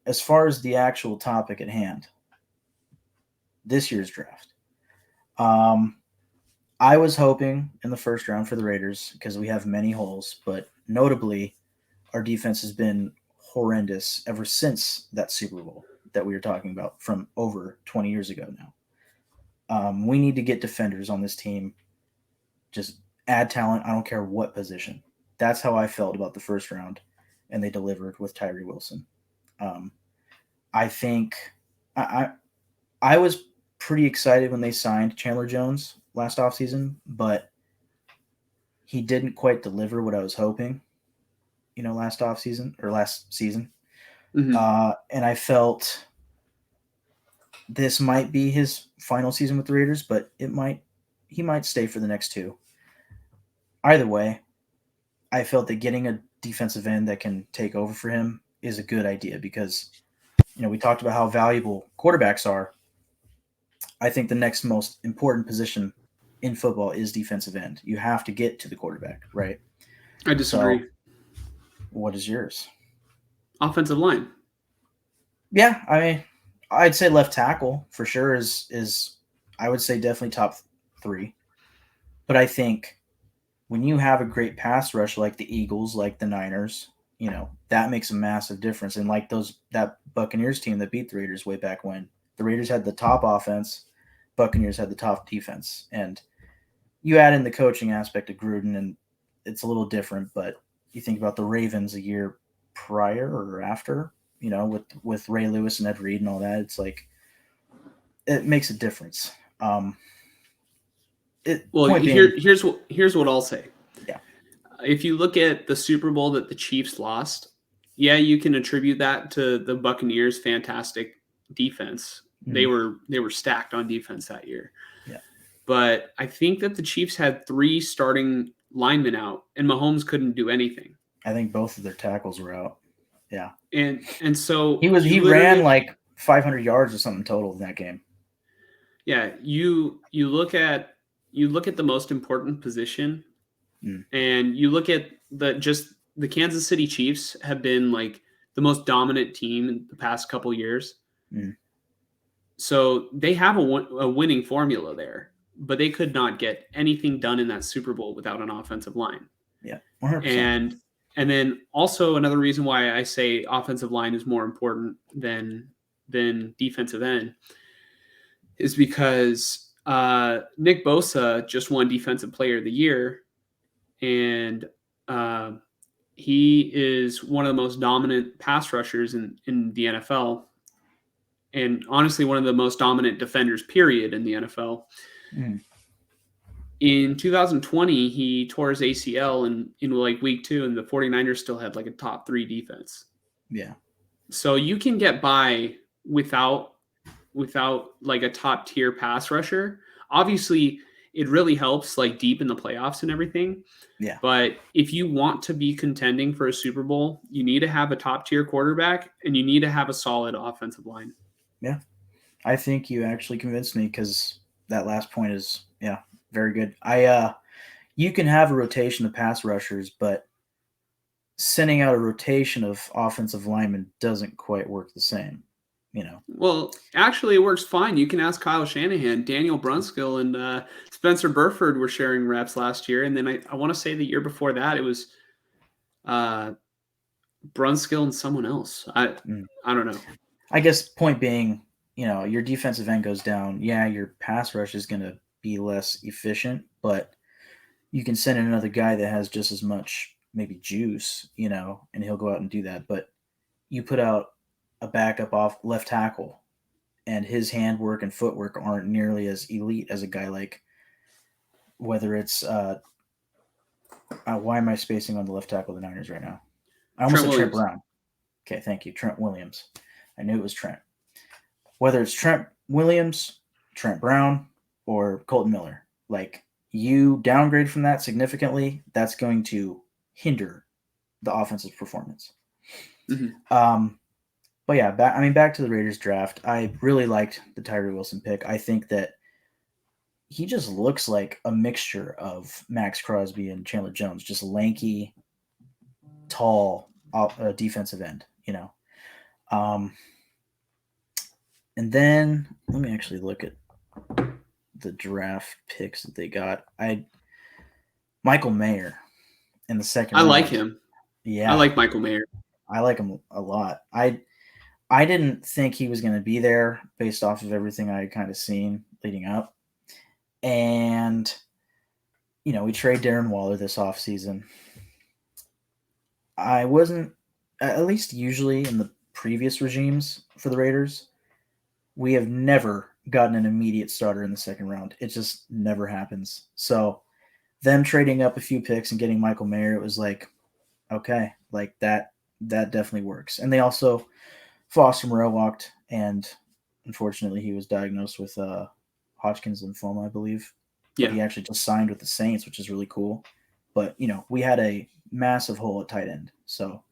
as far as the actual topic at hand, this year's draft. Um, I was hoping in the first round for the Raiders because we have many holes, but notably, our defense has been horrendous ever since that Super Bowl that we were talking about from over 20 years ago now. We need to get defenders on this team. Just add talent. I don't care what position. That's how I felt about the first round, and they delivered with Tyree Wilson. Um, I think I I was pretty excited when they signed Chandler Jones last offseason, but he didn't quite deliver what I was hoping, last offseason or last season. Mm-hmm. And I felt this might be his final season with the Raiders, but he might stay for the next two. Either way, I felt that getting a defensive end that can take over for him is a good idea because we talked about how valuable quarterbacks are. I think the next most important position in football is defensive end. You have to get to the quarterback, right? I So, disagree. what is yours? Offensive line. Yeah, I mean, I'd say left tackle for sure is I would say definitely top 3. But I think when you have a great pass rush like the Eagles, like the Niners, that makes a massive difference. And like that Buccaneers team that beat the Raiders way back when, the Raiders had the top offense, Buccaneers had the top defense. And you add in the coaching aspect of Gruden, and it's a little different. But you think about the Ravens a year prior or after, with Ray Lewis and Ed Reed and all that, it's like it makes a difference. Well, Point being, here's what I'll say. yeah, If you look at the Super Bowl that the Chiefs lost, yeah, you can attribute that to the Buccaneers' fantastic defense. mm-hmm. They were stacked on defense that year. Yeah. But I think that the Chiefs had 3 starting linemen out, and Mahomes couldn't do anything. I think both of their tackles were out. Yeah, and so he ran like 500 yards or something total in that game. Yeah, you look at the most important position, and you look at the Kansas City Chiefs have been like the most dominant team in the past couple years. So they have a winning formula there, but they could not get anything done in that Super Bowl without an offensive line. Yeah, 100%. And then also another reason why I say offensive line is more important than defensive end is because Nick Bosa just won Defensive Player of the Year, and he is one of the most dominant pass rushers in the NFL, and honestly one of the most dominant defenders, period, in the NFL. In 2020, he tore his ACL in like week 2, and the 49ers still had like a top 3 defense. Yeah. So you can get by without like a top tier pass rusher. Obviously, it really helps like deep in the playoffs and everything. Yeah. But if you want to be contending for a Super Bowl, you need to have a top tier quarterback, and you need to have a solid offensive line. Yeah. I think you actually convinced me because that last point is, very good. You can have a rotation of pass rushers, but sending out a rotation of offensive linemen doesn't quite work the same. Well, actually, it works fine. You can ask Kyle Shanahan. Daniel Brunskill and Spencer Burford were sharing reps last year, and then I want to say the year before that it was Brunskill and someone else. I don't know. I guess point being, your defensive end goes down. Yeah, your pass rush is going to be less efficient, but you can send in another guy that has just as much maybe juice, and he'll go out and do that. But you put out a backup off left tackle, and his handwork and footwork aren't nearly as elite as a guy like, whether it's why am I spacing on the left tackle of the Niners right now? I almost said Trent Brown. Okay, thank you. Trent Williams. I knew it was Trent. Whether it's Trent Williams, Trent Brown, or Colton Miller, like, you downgrade from that significantly, that's going to hinder the offensive performance. But yeah, back to the Raiders draft. I really liked the Tyree Wilson pick. I think that he just looks like a mixture of Max Crosby and Chandler Jones, just lanky, tall defensive end, Um, and then let me actually look at the draft picks that they got. Michael Mayer in the second I round. like him. Yeah, I like Michael Mayer. I like him a lot. I didn't think he was going to be there based off of everything I had kind of seen leading up. And, we trade Darren Waller this offseason. I wasn't, at least usually in the previous regimes for the Raiders, we have never gotten an immediate starter in the second round. It just never happens. So them trading up a few picks and getting Michael Mayer, it was like, okay, like that definitely works. And they also, Foster Moreau walked, and unfortunately he was diagnosed with Hodgkin's lymphoma, I believe. But he actually just signed with the Saints, which is really cool. But, we had a massive hole at tight end. So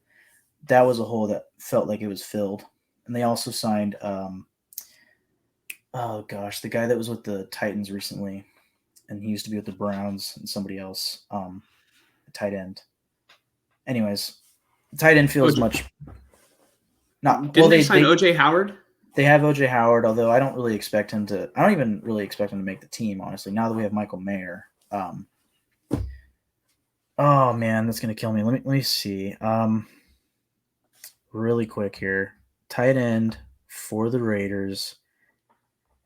that was a hole that felt like it was filled. And they also signed, the guy that was with the Titans recently, and he used to be with the Browns and somebody else, tight end. Anyways, tight end feels much. Not Didn't they sign OJ Howard? They have OJ Howard, although I don't really expect him to. I don't even really expect him to make the team, honestly. Now that we have Michael Mayer. Oh man, that's gonna kill me. Let me see. Really quick here. Tight end for the Raiders.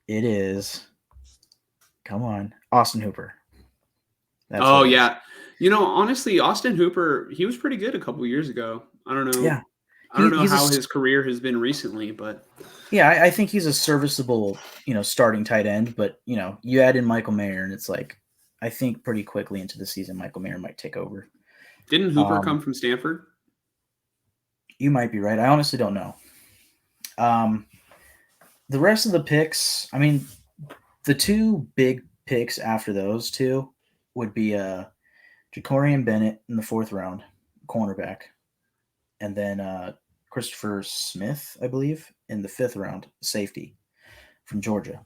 It is. Come on, Austin Hooper. That's yeah. Honestly, Austin Hooper, he was pretty good a couple years ago. I don't know. Yeah. I don't know how his career has been recently, but yeah, I think he's a serviceable, starting tight end. But you add in Michael Mayer, and it's like, I think pretty quickly into the season, Michael Mayer might take over. Didn't Hooper come from Stanford? You might be right. I honestly don't know. The rest of the picks, I mean, the two big picks after those two would be Jacorian Bennett in the 4th round, cornerback, and then Christopher Smith, I believe, in the 5th round, safety from Georgia.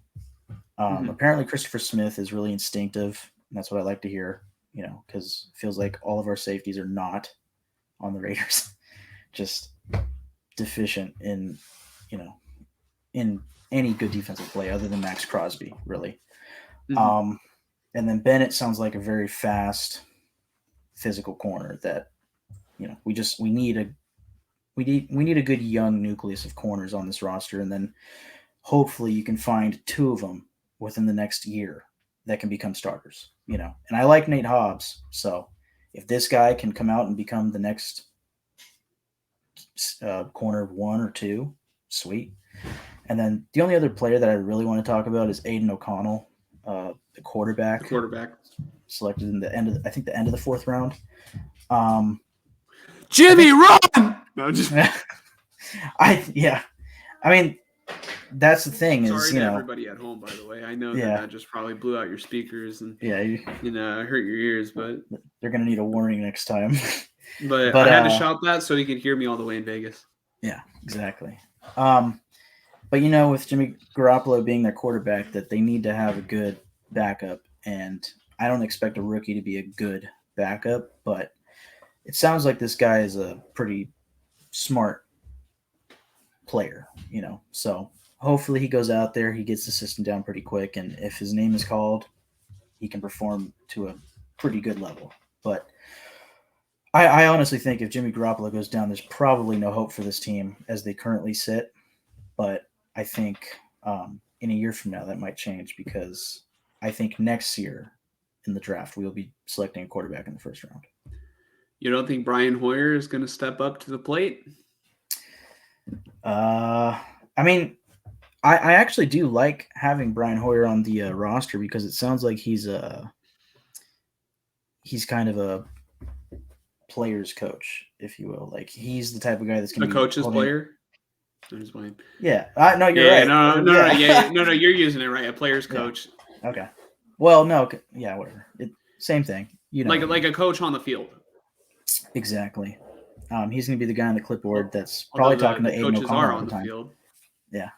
Apparently, Christopher Smith is really instinctive, and that's what I like to hear, because it feels like all of our safeties are not on the Raiders, just deficient in, in any good defensive play other than Max Crosby, really. And then Bennett sounds like a very fast, physical corner that, we need a good young nucleus of corners on this roster, and then hopefully you can find 2 of them within the next year that can become starters, And I like Nate Hobbs, so if this guy can come out and become the next corner 1 or 2, sweet. And then the only other player that I really want to talk about is Aiden O'Connell, the quarterback. Selected in the end of the end of the 4th round. Jimmy, run! No, just I mean, that's the thing. Sorry to everybody at home, by the way. I know that just probably blew out your speakers and hurt your ears, but they're gonna need a warning next time. but I had to shout that so he could hear me all the way in Vegas. Yeah, exactly. But with Jimmy Garoppolo being their quarterback, that they need to have a good backup, and I don't expect a rookie to be a good backup, but it sounds like this guy is a pretty smart player, so hopefully he goes out there, he gets the system down pretty quick, and if his name is called, he can perform to a pretty good level. But I honestly think if Jimmy Garoppolo goes down, there's probably no hope for this team as they currently sit. But I think in a year from now that might change, because I think next year in the draft we'll be selecting a quarterback in the 1st round. You don't think Brian Hoyer is going to step up to the plate? I mean, I actually do like having Brian Hoyer on the roster, because it sounds like he's kind of a player's coach, if you will. Like, he's the type of guy that's going to be a coach's player. I'm just playing. Yeah, no, you're right. No, you're using it right. A player's coach. Okay. Well, no, yeah, whatever. Same thing. Like a coach on the field. Exactly. He's going to be the guy on the clipboard that's probably talking to Aiden O'Connell all the time. Field. Yeah.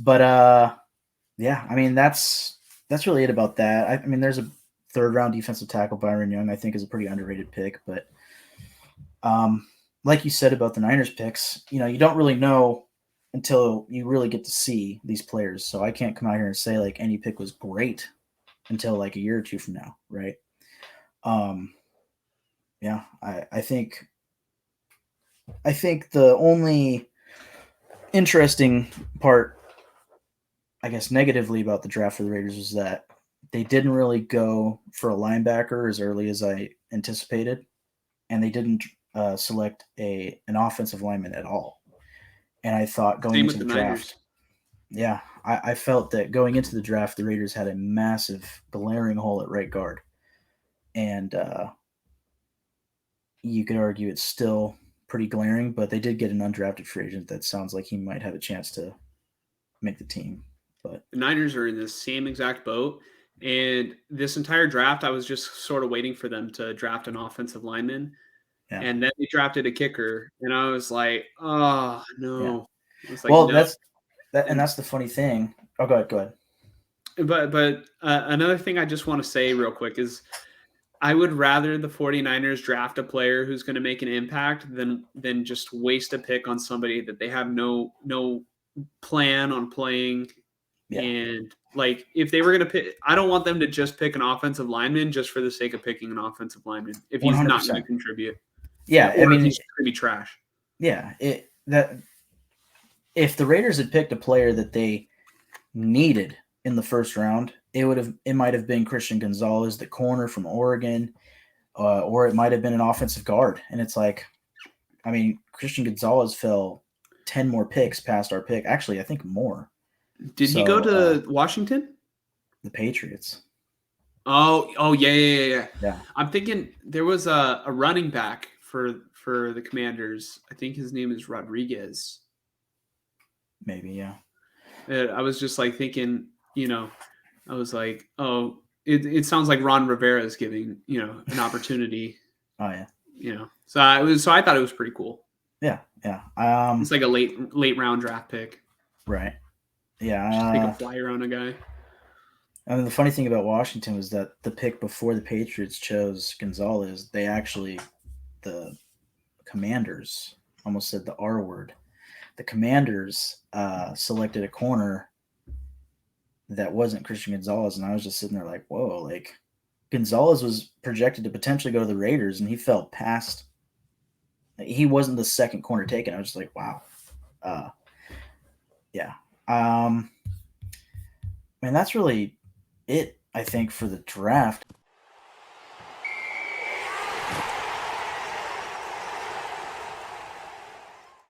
But yeah, I mean that's really it about that. I mean, there's a 3rd round defensive tackle, Byron Young, I think is a pretty underrated pick, but like you said about the Niners picks, you don't really know until you really get to see these players. So I can't come out here and say like any pick was great until like a year or two from now, right? Yeah, I think the only interesting part, I guess, negatively about the draft for the Raiders was that they didn't really go for a linebacker as early as I anticipated, and they didn't select an offensive lineman at all. And I thought going Same into with the the draft, Niners. yeah, I felt that going into the draft, the Raiders had a massive glaring hole at right guard, and you could argue it's still pretty glaring, but they did get an undrafted free agent that sounds like he might have a chance to make the team. But The Niners are in the same exact boat. And this entire draft, I was just sort of waiting for them to draft an offensive lineman. yeah, And then they drafted a kicker. And I was like, oh, yeah. no. I was like, Well, no. and that's the funny thing. Oh, go ahead, go ahead. But another thing I just want to say real quick is I would rather the 49ers draft a player who's going to make an impact than just waste a pick on somebody that they have no plan on playing. Yeah, And like if they were going to pick, I don't want them to just pick an offensive lineman just for the sake of picking an offensive lineman if one he's hundred not going to percent. contribute, Yeah, I or if mean, he's going to be trash. yeah, that if the Raiders had picked a player that they needed in the first round, it might have been Christian Gonzalez, the corner from Oregon, or it might have been an offensive guard. And it's like, I mean, Christian Gonzalez fell 10 more picks past our pick. Actually, I think more. Did he go So to Washington? the Patriots. Oh yeah. Yeah, I'm thinking there was a running back for the Commanders. I think his name is Rodriguez. maybe. Yeah. I was just like thinking, I was like, oh, it sounds like Ron Rivera is giving an opportunity, Oh yeah. So I thought it was pretty cool. Yeah. Yeah. It's like a late round draft pick. Right. Just take a Yeah. flyer on a guy. I mean, the funny thing about Washington was that the pick before the Patriots chose Gonzalez, the Commanders, almost said the R word. The Commanders selected a corner that wasn't Christian Gonzalez, and I was just sitting there like, whoa, like Gonzalez was projected to potentially go to the Raiders, and he fell past. He wasn't the second corner taken. I was just like, wow. Uh, yeah. Man, that's really it, I think, for the draft.